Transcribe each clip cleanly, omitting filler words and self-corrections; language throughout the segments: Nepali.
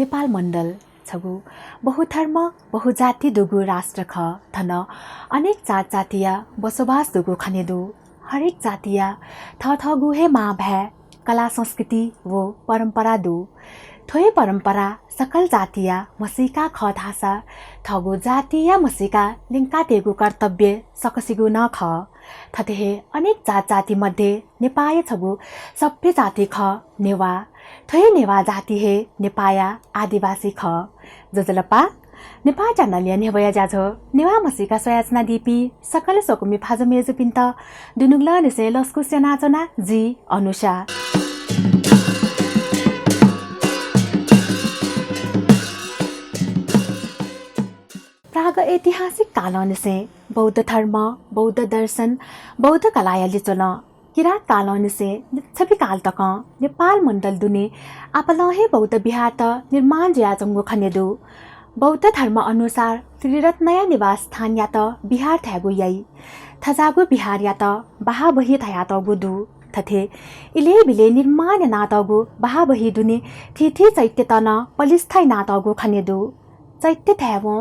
नेपाल मण्डल छगु बहुधर्म बहुजाति दुगु राष्ट्र ख थन अनेक जात जातीय बसोबास दुगु खनेदु हरेक जातीय थ गुहे मा भे कला संस्कृति वो परम्परा दु थोय परम्परा सकल जातीय मसिका ख धासा थगु जातीय मसिका लिङ्का तेगु कर्तव्य सकसिगु न ख थतेहे अनेक जात जाति मध्ये नेपाय छगु सभ्य जाति ख नेवा थोय नेवा जाति हे नेपाया आदिवासी ख जजलपा नेपा जानलिया नेवया जाझो नेवा मसिका सयाचना दिपी सकल सोकुमी फाजो मेजु पिन्त दुनुगला निसे लस्कु सेनाचना जी अनुषा प्राग ऐतिहासिक काल निसे बौद्ध धर्म बौद्ध दर्शन बौद्ध कलाया लिचोल किरात काल निसे छवि काल तक नेपाल मण्डल दुने आपलहे बौद्ध विहार त निर्माण ज्याजंगो खनेदु बौद्ध धर्म अनुसार त्रिरत्नया निवास स्थान या त बिहार थ्यागु यई थजागु बिहार या त बहाबही थया त गुदु थथे इले बिले निर्माण नातगु बहाबही दुने थिथि चैत्य तन पलिस्थाई नातगु खनेदु चैत्य थ्यावो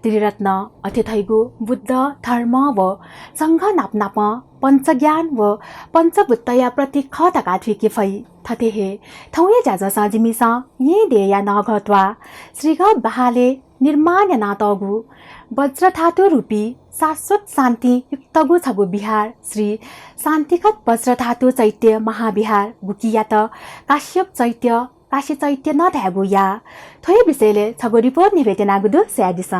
त्रिरत्न अतिथैगु बुद्ध धर्म व संघ नाप पञ्चज्ञान व पञ्चबुद्धया प्रतीक खतका थिके फै थतेहे थौये जाज सजिमिस ये देया नगत्वा श्रीग बहाले निर्माण नातगु वज्र धातु रूपी शाश्वत शान्ति युक्तगु छगु बिहार श्री शान्तिखत वज्र धातु चैत्य महाविहार गुकिया त काश्यप चैत्य काशी चैत्य न थ्यागु या थोय विषयले छगु रिपोर्ट निवेदना गुदु स्यादिस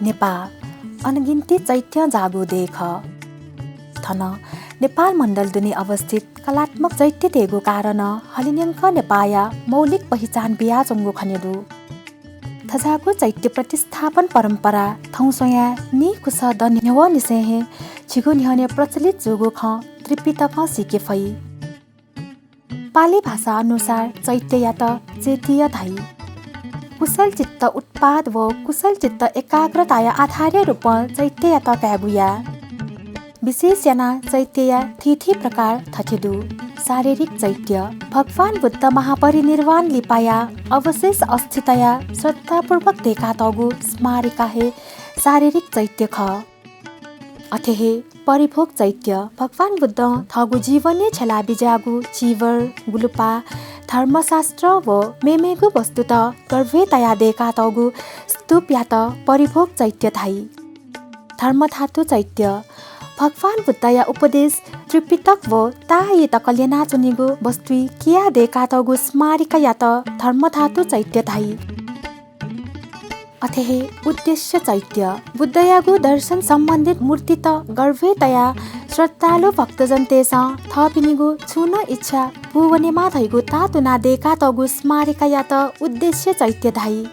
नेपाल अनगिन्ती चैत्य जागु देख थन नेपाल मण्डल दुनी अवस्थित कलात्मक चैत्य तेगु कारण हलिन्यङ्क नेपाया मौलिक पहिचान बिया चंगु खनेदु थजागु चैत्य प्रतिस्थापन परम्परा थौसया नि कुस द न्यव निसेहे छिगु न्यहने प्रचलित जुगु ख त्रिपिटक सिके फै पाली भाषा अनुसार चैत्य या त चेतीय धाई कुशल चित्त उत्पाद व कुशल चित्त एकाग्रताया आधार्य रूप चैत्य या त काबुया विशेष जना चैत्य थिथि प्रकार थथिदु शारीरिक चैत्य भगवान बुद्ध महापरिनिर्वाण लिपाया अवशेष अस्थितया श्रद्धापूर्वक देखा तगु स्मारिका हे शारीरिक चैत्य ख अथेहे परिभोग चैत्य भगवान बुद्ध थगु जीवने छला बिजागु चिवर गुलुपा धर्मशास्त्र व मेमेगु वस्तु त गर्भे तया देखा तगु स्तूप या त परिभोग चैत्य थाई धर्मधातु चैत्य भगवान बुद्धया उपदेश त्रिपिटक व ताये त कल्याणा चुनिगु वस्तु किया देखा तगु स्मारिका या त धर्मधातु चैत्य थाई अथेहे उद्देश्य चैत्य बुद्धयागु दर्शन सम्बन्धित मूर्ति त गर्भे तया श्रद्धालु भक्तजन तेस थपिनिगु छुन इच्छा भुवनेमा थैगु तातुना देखा तगु स्मारिका या त उद्देश्य चैत्य धाई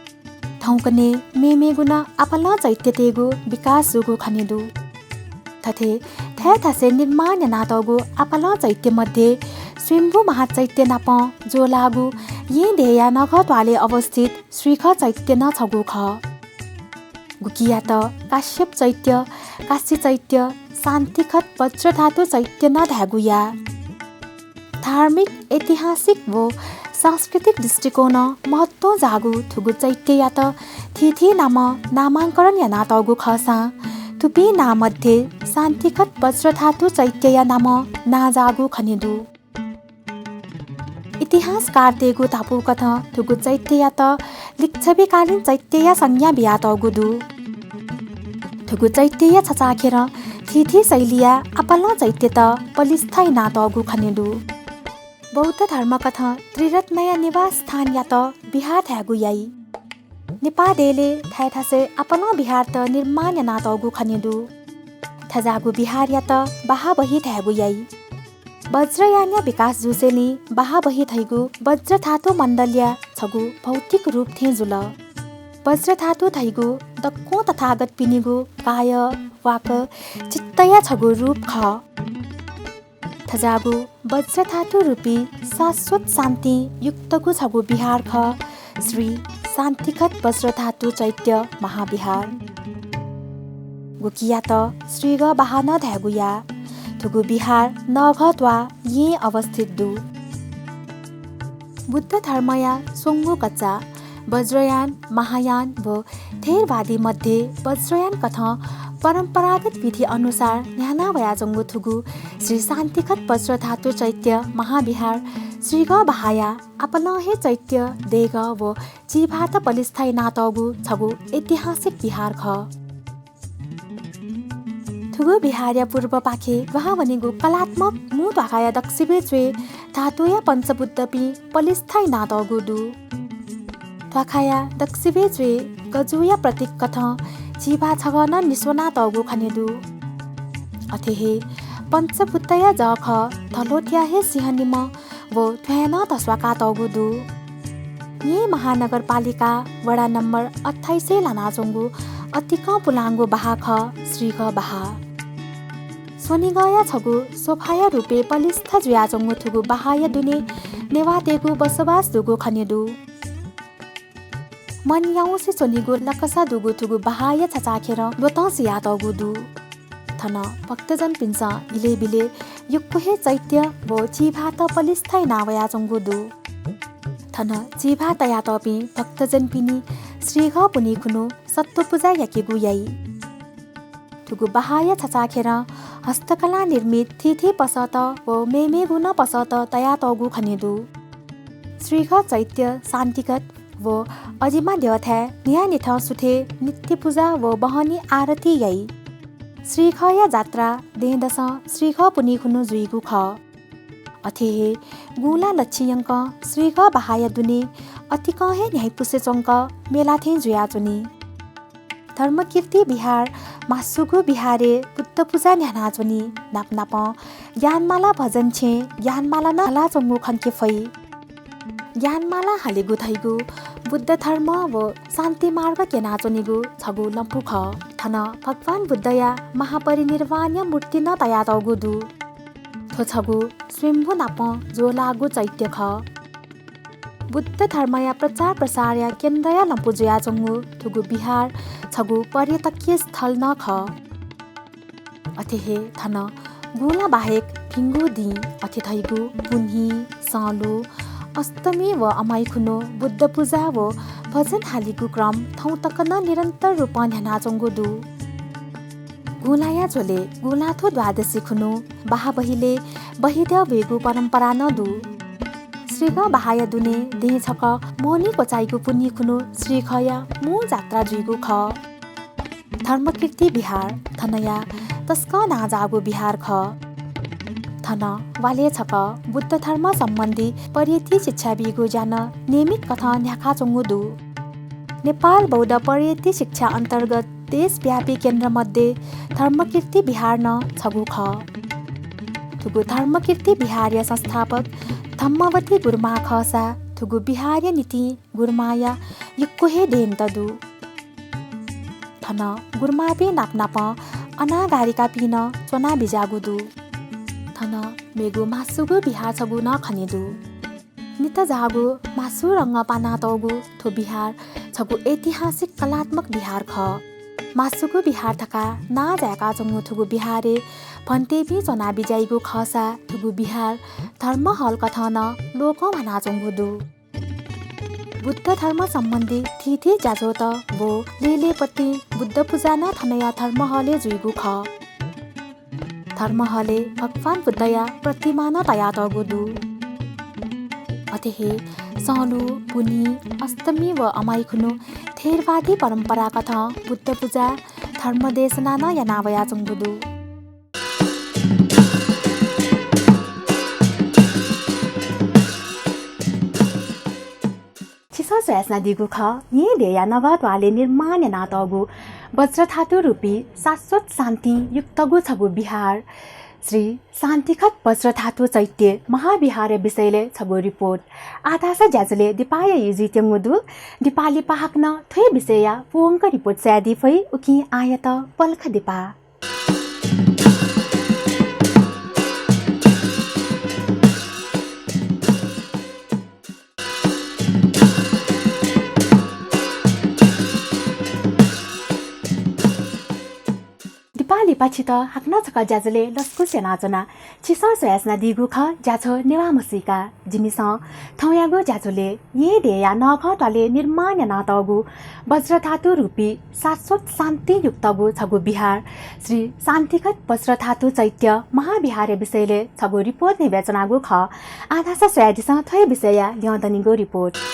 थौकने मेमेगुन आपल चैत्य तेगु विकास जुगु खनिदु थथे थ्याथासे निर्माण नातगु आपल चैत्य मध्ये स्वयम्भू महाचैत्य नाप जो लागु ये देया नगतवाले अवस्थित श्रीख चैत्य न छगु ख गुकिया त काश्यप चैत्य काशी चैत्य शान्तिखत वज्र धातु चैत्य न धागुया धार्मिक ऐतिहासिक व सांस्कृतिक दृष्टिकोण महत्व जागु थुगु चैत्य या त थिथि नाम नामाङ्करण या नातगु खसा थुपी नामध्ये शान्तिखत वज्र धातु चैत्य या नाम नाजागु खनिदु इतिहासकार तेगु तापु कथ थुगु चैत्य या त लिच्छविकालीन चैत्य या संज्ञा बिया तगुदु थुगु चैत्य या छचाखेर थिथि शैलिया अपल्ला चैत्य त पलिस्थाई नातगु खनेदु बौद्ध धर्म कथा त्रिरत्नया निवास स्थान या त बिहार थ्यागु याई नेपादेले थासे अपल्ला बिहार त निर्माण या नातगु खनेदु थजागु बिहार या त बाहा बही थ्यागु याई वज्रयान्य विकास जुसेली बाहा बही थैगु वज्र धातु मण्डल्या छगु भौतिक रूप थे जुल वज्र धातु थैगु दक्को तथागत पिनिगु काय वाक चित्तया छगु रूप ख थजागु वज्र धातु रूपी शाश्वत शान्ति युक्तगु छगु बिहार ख श्री शान्तिखत वज्र धातु चैत्य महाविहार गुकिया त श्रीग बाहन ध्यागुया थुगु बिहार नघत्वा ये अवस्थित दु बुद्ध धर्मया सोङ्गु कच्चा वज्रयान महायान व थेरवादी मध्ये वज्रयान कथा परम्परागत विधि अनुसार न्याना वयाजङ्गु थुगु श्री शान्तिखत वज्र धातु चैत्य महाविहार श्रीग बहाया अपलहे चैत्य देग व जीभात पलिस्थाई नातगु छगु ऐतिहासिक बिहार ख थुगु बिहार पूर्व पाखे वहाँ वनेगु कलात्मक मु ढाकाया दक्षिबे चुए धातुया पञ्चबुद्धपि पलिस्थाई नातगु दु ढाकाया दक्षिबे चुए गजुया प्रतीक कथ जीभा छगन निस्वना तगु खनेदु अथेहे पञ्चबुद्धया जख थलोट्या हे सिंहनिम वो थ्यान तस्वाका तगु दु ये महानगरपालिका वडा नम्बर 28 लानाचोङ्गु अतिक पुलाङ्गु बाहा ख श्रीग बाहा सोनिगया छगु सोफाया रूपे पलिस्थ जुयाचोङ्गु थुगु बाहाया दुने नेवातेगु बसोबास दुगु खनेदु मन याउसे सोनिगु लकसा दुगु थुगु बाहाया छचाखेर लोतस यातगु दु थन भक्तजन पिन्सा इले बिले युक्कुहे चैत्य वो जीभात पलिस्थाई नावयाचोङ्गु दु थन जीभात यातपि भक्तजन पिनी श्रीघ पुनि खुनु सत्व पूजा याकेगु याई थुगु बाहाया छचाखेर हस्तकला निर्मित थिथे पसत व मेमे गुण पसत तया तगु खनेदु श्रीघ चैत्य शान्तिगत व अजिमा देवथा निया निठ सुथे नित्य पूजा व बहनी आरती याई श्रीघया जात्रा देदस श्रीघ पुनि खुनु जुइगु ख अथेहे गुला लच्छियङ्क श्रीघ बहाया दुने अतिकहे न्यायपुसे चङ्क मेलाथे जुयाचुनी धर्मकीर्ति बिहार मासुगु बिहारे बुद्ध पूजा न्यानाचुनी नापनाप ज्ञानमाला भजन छे ज्ञानमाला न हला चङ्गु खन्के फै ज्ञानमाला हालेगु थैगु बुद्ध धर्म व शान्ति मार्ग के नाचुनिगु छगु लम्पु ख थन भगवान बुद्धया महापरिनिर्वाण मूर्ति न तया तगु दु थो छगु स्वयम्भू नाप जो लागु चैत्य ख बुद्ध धर्मया प्रचार प्रसारया केन्द्रया लम्पु जुया चङ्गु थुगु बिहार छगु पर्यटकीय स्थल न ख अथेहे थन गुला बाहेक भिङ्गु दि अथे थैगु पुन्ही सालु अष्टमी व अमाई खुनो बुद्ध पूजा व भजन हालिगु क्रम थौ तकन निरन्तर रूपमा ध्यानाचोङ्गु दु गुलाया झोले गुलाथो द्वादशी खुनु बाहा बहिले बहिद्य वेगु परम्परा न दु श्रीघ बहाया दुने देह छक मोनी कोचाइगु पुन्नी खुनु श्रीघया मु जात्रा जुइगु ख धर्मकीर्ति बिहार थनया तस्क नाजागु बिहार ख थन वाले छक बुद्ध धर्म सम्बन्धी पर्यटन शिक्षा बिगु जान नियमित कथा न्याखा चोङ्गु दु नेपाल बौद्ध पर्यटन शिक्षा अन्तर्गत देशव्यापी केन्द्र मध्ये धर्मकीर्ति बिहार न छगु ख थुगु धर्मकीर्ति बिहारया संस्थापक धम्मवती गुरुमा खसा थुगु बिहारया नीति गुरुमाया युक्कुहे देन तदु थन गुरुमाबे नापनाप अनागारिका पिन चोना बिजागुदु थन मेगु मासुगु बिहार छगु न खनेदु नित जागु मासु रंग पाना तगु थो बिहार छगु ऐतिहासिक कलात्मक बिहार ख मासुगु बिहार थका ना जाका चंगु थुगु बिहारे भन्तेबी चना बिजाइगु खसा थुगु बिहार धर्म हल कथन लोक भना चंगु दु बुद्ध धर्म सम्बन्धी थिथि जाजो त वो लेलेपति बुद्ध पूजा न थनया धर्म हले जुइगु ख धर्म हले भगवान बुद्धया प्रतिमा न तया तगु दु अथेहे सालु पुनी अष्टमी व अमाई खुनु थेरवादी परम्परा कथा बुद्ध पूजा धर्म देशना न यानावया चंगु दु चिसा सोयासना दिगु ख ये देया नगतवाले निर्माण नातगु वज्र धातु रूपी शाश्वत शान्ति युक्तगु छगु बिहार श्री शान्तिखत वज्र धातु चैत्य महाविहार विषयले छगु रिपोर्ट आधासा ज्याजले दिपाय युजित्य मुदु दिपाली पाहक्न थ्वे विषय पुंक रिपोर्ट स्यादी फै उकि आयत पल्ख दिपा पछि त हाक्न छका ज्याजले लस्कु सेनाजना चिसा सोयासना दिगु ख ज्याछो नेवा मसिका जिमिस थौयागो ज्याजोले ये देया नखटले निर्माण नातगु वज्र धातु रूपी शाश्वत शान्ति युक्तगु छगु बिहार श्री शान्तिखत वज्र धातु चैत्य महाविहार विषयले छगु रिपोर्ट निवेचनागु ख आधासा सोयादिस थ्वे विषय ल्याउँदनिगो रिपोर्ट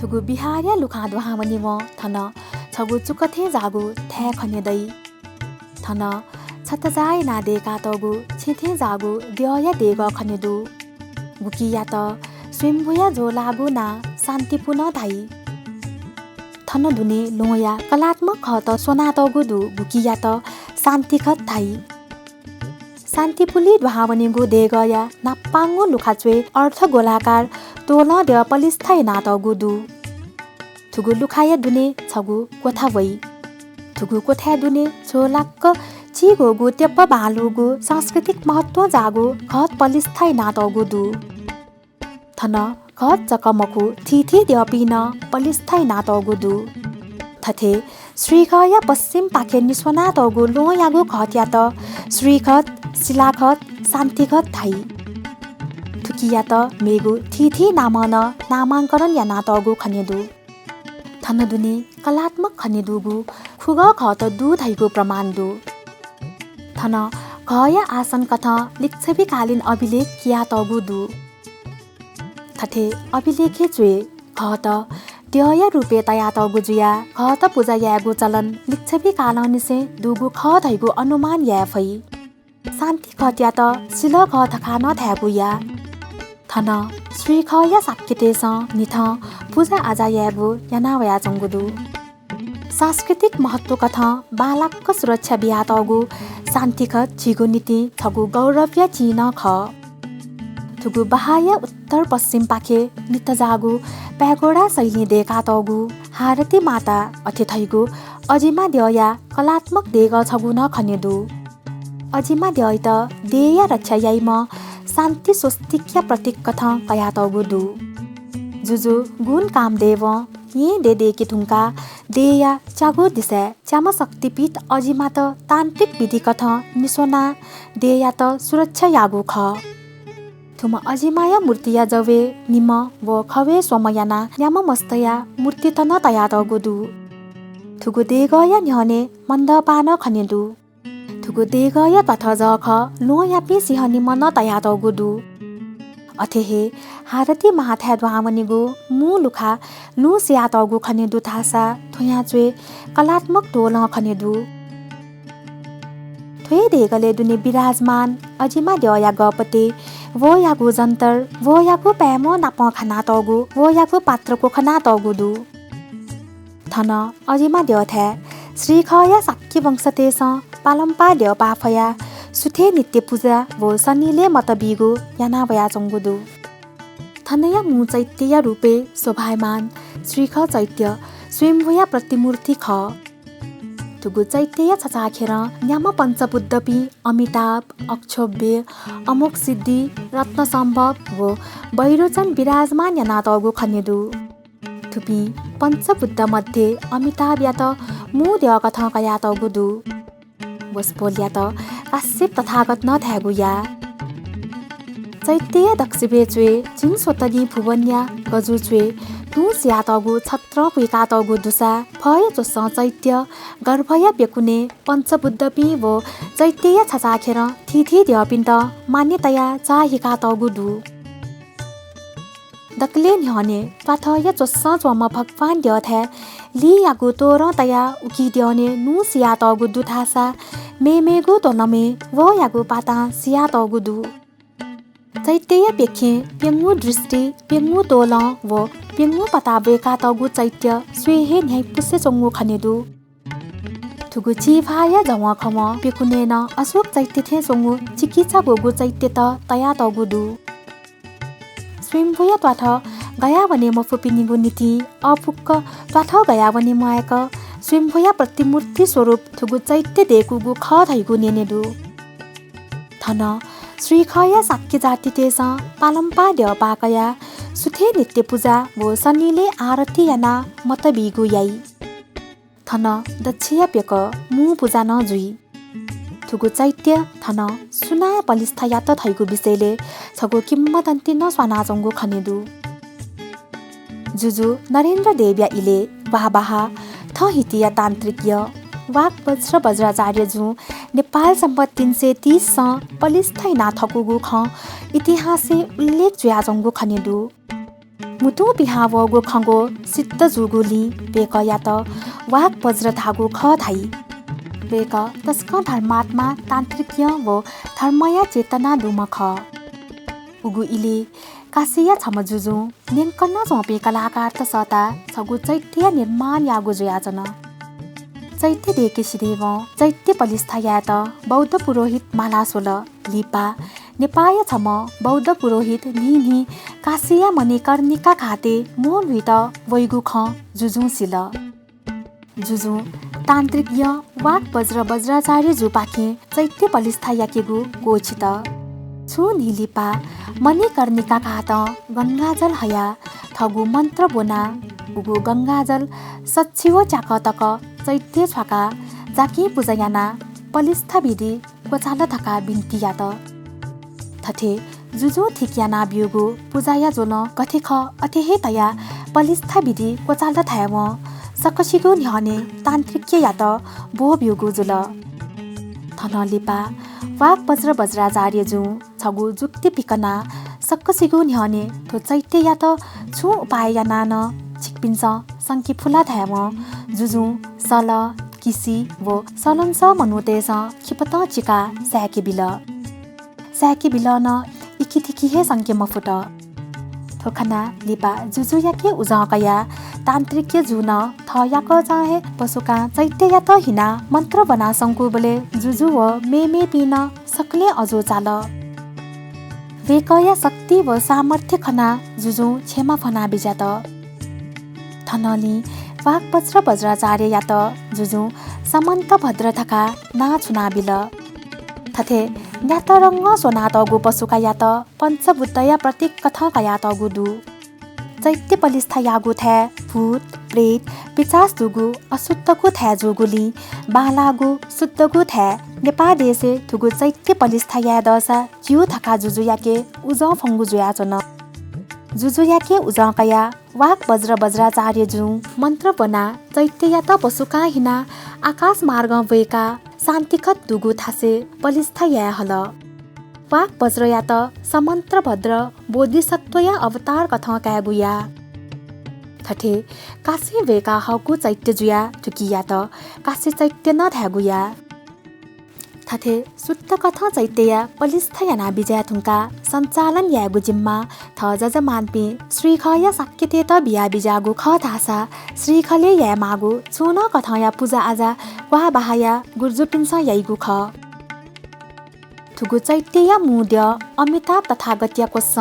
थुगु बिहारिया लुखा दुहामनि म थन छगु चुकथे जागु थ्या खनेदै थन छतजाय नादे कातगु छिथे जागु द्यया देग खनेदु बुकिया त स्वयंभुया जो लागु ना शान्तिपूर्ण धाई थन दुने लोया कलात्मक खत सोनातगु दु बुकिया त शान्तिखत धाई शान्तिपुली दुहामनिगु देगया नाप्पाङ्गु लुखाचुए अर्थ गोलाकार तोल देव पलिस्थाई नातगु दु थुगु लुखाया दुने छगु कोठा वै थुगु कोठा दुने छोलाक्क चिगोगु तेप्प भालुगु सांस्कृतिक महत्व जागु खत पलिस्थाई नातगु दु थन खत चकमकु थिथि देवपिन पलिस्थाई नातगु दु थथे श्रीखया पश्चिम पाखे निस्वनातगु लोयागु खत्या त श्रीखत शिलाखत शान्तिखत थाई थुकिया त मेगु थिथि नामन नामाङ्करण या नातगु खनेदु थनदुने कलात्मक खनेदुगु खुग खत दु धैगु प्रमाण दु थन खया आसन कथ लिच्छविकालीन अभिलेख किया तगु दु थथे अभिलेखे जुए खत द्यय रुपे तया तगु जुया खत पूजा यागु चलन लिच्छविकालनिसे दुगु ख धैगु अनुमान या फै शान्ति खत्या त सिल ख थखा न थ्यागु या थन श्री खया साक्यतेस निथ पूजा आजा यागु यानावया चंगुदु सांस्कृतिक महत्व कथ बालकको सुरक्षा बिहातगु शान्तिखत छिगु नीति थगु गौरव्य चिन ख थुगु बहाय उत्तर पश्चिम पाखे नित जागु प्यागोडा शैली देखा तगु हारती माता अतिथैगु अजिमा द्यया कलात्मक देग छगु न खनेदु अजिमा द्यय त देय रक्षा याइ म शान्ति स्वस्तिक्य प्रतीक कथ कया तगु दु जुजु गुण कामदेव ये दे कि थुङ्का देया चागो दिशा च्याम शक्तिपीठ अजिमा त तान्त्रिक विधि कथ निसोना देया त सुरक्षा यागु ख थुम अजिमाया मूर्तिया जवे निम व खवे सोमयाना न्याम मस्तया मूर्ति त न तया तगु दु थुगु देगया न्हने मन्द पान खनेदु थुगु देगया तथ जख लोया पे सिंह निम न तया तगु दु अथेहे हारती महाथ्या द्वामनिगु मु लुखा नु सिया तगु खनेदु थासा थोया चुए कलात्मक टोल खनेदु थोय देगले दुने विराजमान अजिमा द्यया गपते वो यागु जन्तर वो यागु प्यामो नाप खाना तगु वो यागु पात्रको खाना तगु दु थन अजिमा द्यथ्या श्री खया साक्य वंशतेस पालम्पा द्य पाफया सुथे नित्य पूजा वो सनीले मत बिगु यानावया चंगुदु थनया मु चैत्य रूपे शोभायमान श्री ख चैत्य स्वयंभूया प्रतिमूर्ति ख थुगु चैत्य छचाखेर न्याम पञ्चबुद्धपि अमिताभ अक्षोभ्य अमोक सिद्धि रत्न सम्भव वो बैरोचन विराजमान यानातगु खनेदु थुपी पञ्चबुद्ध मध्ये अमिताभ या त मु देव कथा कया तगुदु वस्पोल या त काश्यप तथागत न थ्यागु या चैत्य दक्षिबे चुए जिन सोतगी भुवन्या गजु चुए तु स्या तगु छत्र पुइका तगु दुसा भय जोस चैत्य गर्भय बेकुने पञ्चबुद्धपि वो चैत्य छचाखेर थिथि देवपिन्त मान्यतया चाहिका तगु दु दक्ले न्ह्यने पाथय जोस जोम भगवान द्यथे ली यागु तोर तया उकी द्यने नु सिया तगु दुथासा मेमेगु तोनमे वो यागु पाता सिया तगु दु चैत्य पेखे पेङ्गु दृष्टि पेङ्गु तोल वो पेङ्गु पताबेका तगु चैत्य स्वेहे न्याय पुसे चोङ्गु खनेदु थुगु चिभाय जव खम पेकुनेन अशोक चैत्य थे चोङ्गु चिकित्सा गोगु चैत्य त तया तगु दु स्वयंभूय त्वाथ गया वने मफुपिनिगु नीति अफुक्क त्वाथ गया वने मायक स्वयंभूय प्रतिमूर्ति स्वरूप थुगु चैत्य देकुगु ख धैगु नेनेदु थन श्रीखय साक्य जाति तेस पालम्पा देव पाकया सुथे नित्य पूजा वो सन्नीले आरती याना मत बिगु याई थन दक्षिया पेक मु पूजा न जुई थुगु चैत्य थन सुना पलिस्था यात थैगु विषयले छगु किम्मदन्ती न स्वानाजंगु खनेदु जुजु नरेन्द्र देव्या इले बाहा थ हितिया तान्त्रिकीय वाक वज्र वज्राचार्य जु नेपाल सम्पत 330 स पलिस्थै नाथकुगु ख इतिहाससे उल्लेख जुयाजंगु खनेदु मुतु बिहावगु खगो सिद्ध जुगुली बेक या त वाक वज्र धागु ख धाई बेक तस्क धर्मात्मा तान्त्रिकीय वो धर्मया चेतना दुमख उगु इले कासिया छम जुजु नेङ्कन्न झोपे कलाकार त सता छगु चैत्य निर्माण यागु जुयाजन चैत्य देके सिदेव चैत्य पलिस्था या त बौद्ध पुरोहित मालासोल लिपा नेपाय छम बौद्ध पुरोहित लिनि कासिया मने कर्णिका खाते मोल हुइत वैगु ख जुजु सिल जुजु तान्त्रिकीय वाक वज्र वज्राचार्य जुपाखे चैत्य पलिस्था याकेगु गोचित छु निलिपा मने कर्णिका खात गङ्गाजल हया थगु मन्त्र बोना उगु गङ्गाजल सच्छिवो चाकतक चैत्य छका जाकी पूजयाना पलिस्था विधि कोचाल थका बिन्ती यात थथे जुजु थिक्याना बियोगु पूजाया जोन कथेख अथेहे तया पलिस्था विधि कोचाल थायव सकसिगु न्ह्यने तान्त्रिक्य यात बो बियोगु जुल थन लिपा वाक वज्र वज्राचार्य जु छगु जुक्ति पिकना सकसिगु न्ह्यने थो चैत्य यात छु उपाय याना न छिकपिन्छ संकी फुला थायव जुजु सल किसी वो सलन्स मनुतेस खिपत चिका स्याके बिल न इकिथिकी हे संके मफुट थोखना लिपा जुजु याके उजाकया तान्त्रिक जुन थयाक चाहे पशुका चैत्य या त हिना मन्त्र बना संकु बोले जुजु व मे पिन सकले अजो चाल वेकया शक्ति व सामर्थ्य खना जुजु क्षमा फना बिजात थनली वाक वज्र वज्राचार्य या त जुजु समन्त भद्र थका ना चुनाबिल थथे न्यात रङ्ग सोनातगु पशुका या त पञ्चबुद्धया प्रतीक कथका या त गुदु चैत्य पलिस्था यागु थ्या भूत प्रेत पिचास दुगु अशुद्धगु थ्या जुगुली बालागु शुद्धगु थ्या नेपाल देशे थुगु चैत्य पलिस्था या दसा जिउ थका जुजु याके उज फंगु जुया चन जुजु याके उज कया वाक वज्र वज्राचार्य जु मन्त्र बना चैत्य या त पशुका हिना आकाश मार्ग वेका शान्तिखत दुगु थासे पलिस्था या हल वाक वज्र या त समन्त्र भद्र बोधिसत्व या अवतार कथा कागुया थथे काशी वेका हकु चैत्य जुया थुकिया त काशी चैत्य न थागुया थथे सुत्त कथा चैत्य या पलिस्था याना विजया थुङ्का सञ्चालन यागु जिम्मा थ जजमानपि श्रीखय साक्यते त बिया बिजागु ख थासा श्रीखले या मागु छुन कथा या पूजा आजा वा बाहाया गुर्जुपिन्स याइगु ख थुगु चैत्य या मुद्य अमिताभ तथागत्य कोस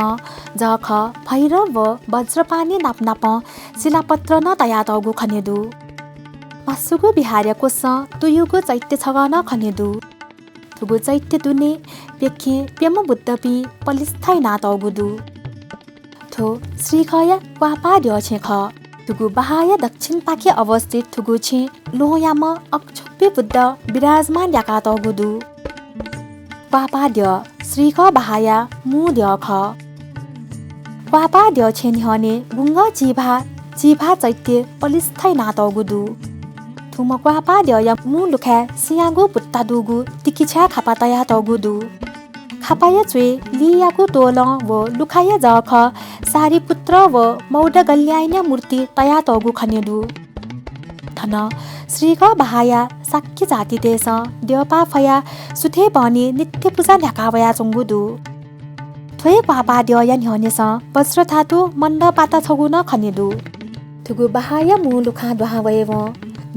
जख भैरव व वज्रपानी नापनाप शिलापत्र न तया तगु खनेदु मासुगु बिहार्य कोस तुयुगु चैत्य छगन खनेदु तुगु चैत्य दुने पेखे पेम बुद्धपि पलिस्थाइ नातगुदु थो श्रीखया क्वापा ड्य छेख तुगु बहाय दक्षिण पाखे अवस्थित तुगु छे लोहयाम अक्षोप्य बुद्ध विराजमान याका तगुदु क्वापा ड्य श्रीख बहाया मु ड्य ख क्वापा ड्य छे निहने गुंग जिभा चैत्य पलिस्थाइ नातगुदु थुम क्वापा ड्य या मु लुखा सियागु पुत्ता दुगु तिकिछा खापा तया तगुदु खापाया चुए लियागु तोल व लुखाया जख सारी पुत्र व मौड गल्याइन्या मूर्ति तया तगु खनेदु थन श्रीख बहाया साक्य जाति देश देवपा फया सुथे बने नित्य पूजा ढाकावया चंगुदु थोय क्वापा ड्य या न्हनेस वज्र धातु मण्ड पाता छगुन खनेदु थुगु बहाया मु लुखा दुहावयव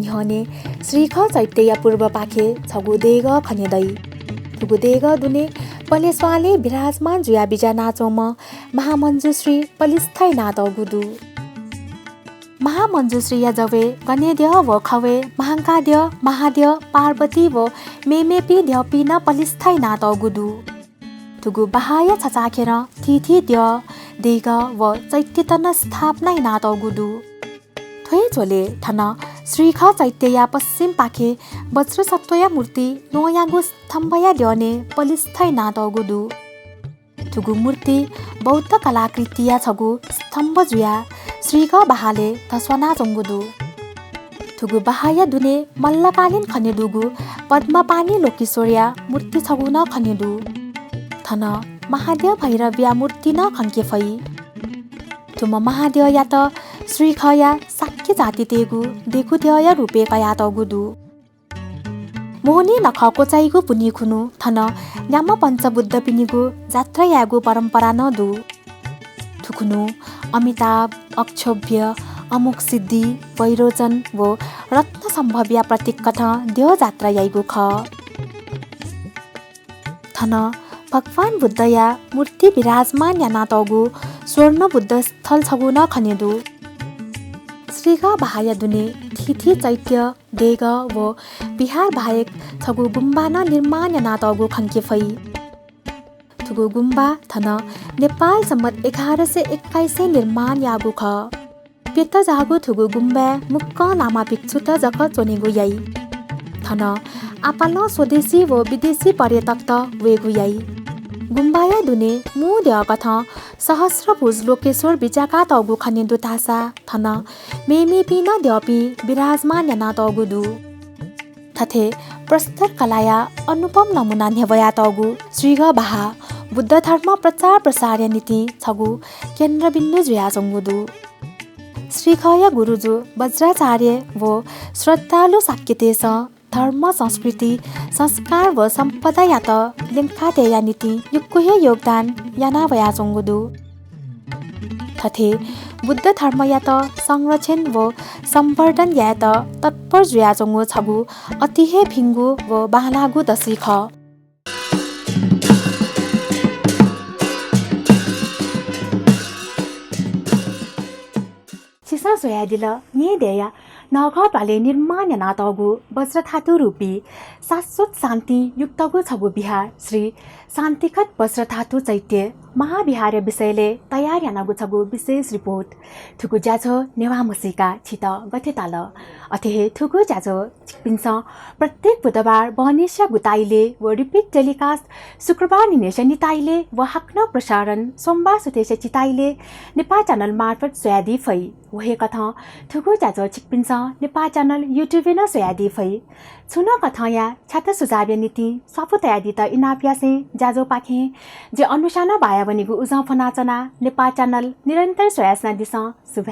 न्हने श्रीख चैत्य पूर्व पाखे छगु देग खनेदै थुगु देग दुने पलेस्वाले विराजमान जुया बिजा नाचोम महामञ्जुश्री पलिस्थाइ नातगुदु महामञ्जुश्री या जवे गणेद्य व खवे महाङ्काद्य महाद्य पार्वती व मेमेपी ड्यपी न पलिस्थाइ नातगुदु थुगु बहाय छचाखेर थिथि द्य देग व चैत्यतन स्थापना नातगुदु थोय चोले थन श्रीख चैत्य पश्चिम पाखे वज्र सत्वया मूर्ति नोयागु स्तम्भया ड्यने पलिस्थाइ नातगुदु थुगु मूर्ति बौद्ध कलाकृतिया छगु स्तम्भ जुया श्रीख बहाले थस्वना चंगुदु थुगु बहाया दुने मल्लकालीन खनेदुगु पद्मपानी लोकेश्वरिया मूर्ति छगु न खनेदु थन महादेव भैरविया मूर्ति न खङ्केफै थुम महादेव या त श्रीखया साक्य जाति तेगु देखु ध्यय रुपे कया तगुदु मोहनी नख कोचाइगु पुनि खुनु थन न्याम पञ्चबुद्ध पिनिगु जात्रा यागु परम्परा नदु थुकुनु अमिताभ अक्षोभ्य अमुक सिद्धि वैरोचन वो रत्न सम्भव्य प्रतीक कथ देव जात्रा याइगु ख थन भगवान बुद्धया मूर्ति विराजमान याना तगु स्वर्ण बुद्ध स्थल छगु न खनेदु श्रीख बहाया दुने थिथि चैत्य देग व बिहार बाहेक छगु गुम्बा न निर्माण याना तगु खङ्केफै थुगु गुम्बा थन नेपाल सम्मत 1121 निर्माण यागु ख पेत जागु थुगु गुम्बा मुक्क लामा पिक्छु त जख चोनेगु याई थन आपाल स्वदेशी व विदेशी पर्यटक त वेगु याई गुम्बाया दुने मु ड्य कथ सहस्र भुज लोकेश्वर बिजाका तगु खनेदु तासा थन मेमेपी न ड्यपी विराजमान याना तगुदु थथे प्रस्तर कलाया अनुपम नमुना न्यवया तगु श्रीग बहा बुद्ध धर्म प्रचार प्रसार नीति छगु केन्द्रबिन्दु जुया चंगुदु श्रीखय गुरुजु वज्राचार्य व श्रद्धालु साक्यतेश धर्म संस्कृति संस्कार व सम्पदा या त लिङ्कातेया नीति युक्कुहे योगदान याना वया चंगुदु थथे बुद्ध धर्म या त संरक्षण व सम्वर्धन या त तत्पर जुया चंगु छगु अतिहे भिङ्गु व बाहलागु दसी ख चिसा सोया दिल ये देया नगरपाले निर्माण नातगु वज्र धातु रूपी शाश्वत शान्ति युक्तगु छगु बिहार श्री शान्तिखत वज्र धातु चैत्य महाविहार विषयले तयार यानागु छगु विशेष रिपोर्ट थुगु ज्याझो नेवा मसिका छित गथे ताल अथेहे थुगु ज्याझो पिन्स प्रत्येक बुधबार बहनेशा गुताइले व रिपिट टेलिकास्ट शुक्रबार निनेश निताइले व हाक्न प्रसारण सोमबार सुतेश चिताइले नेपाल च्यानल मार्फत सोयादी फै वहे कथा थुगु ज्याझो छिकपिन्स नेपाल च्यानल युट्युब न सोयादी फै छुन कथा या छात्र सुझाव नीति सफु तयादी त इनाप्यासे ज्याझो पाखे जे अनुसाना बाया बनेगु उजा फनाचना नेपाल च्यानल निरन्तर सोयासना दिस शुभ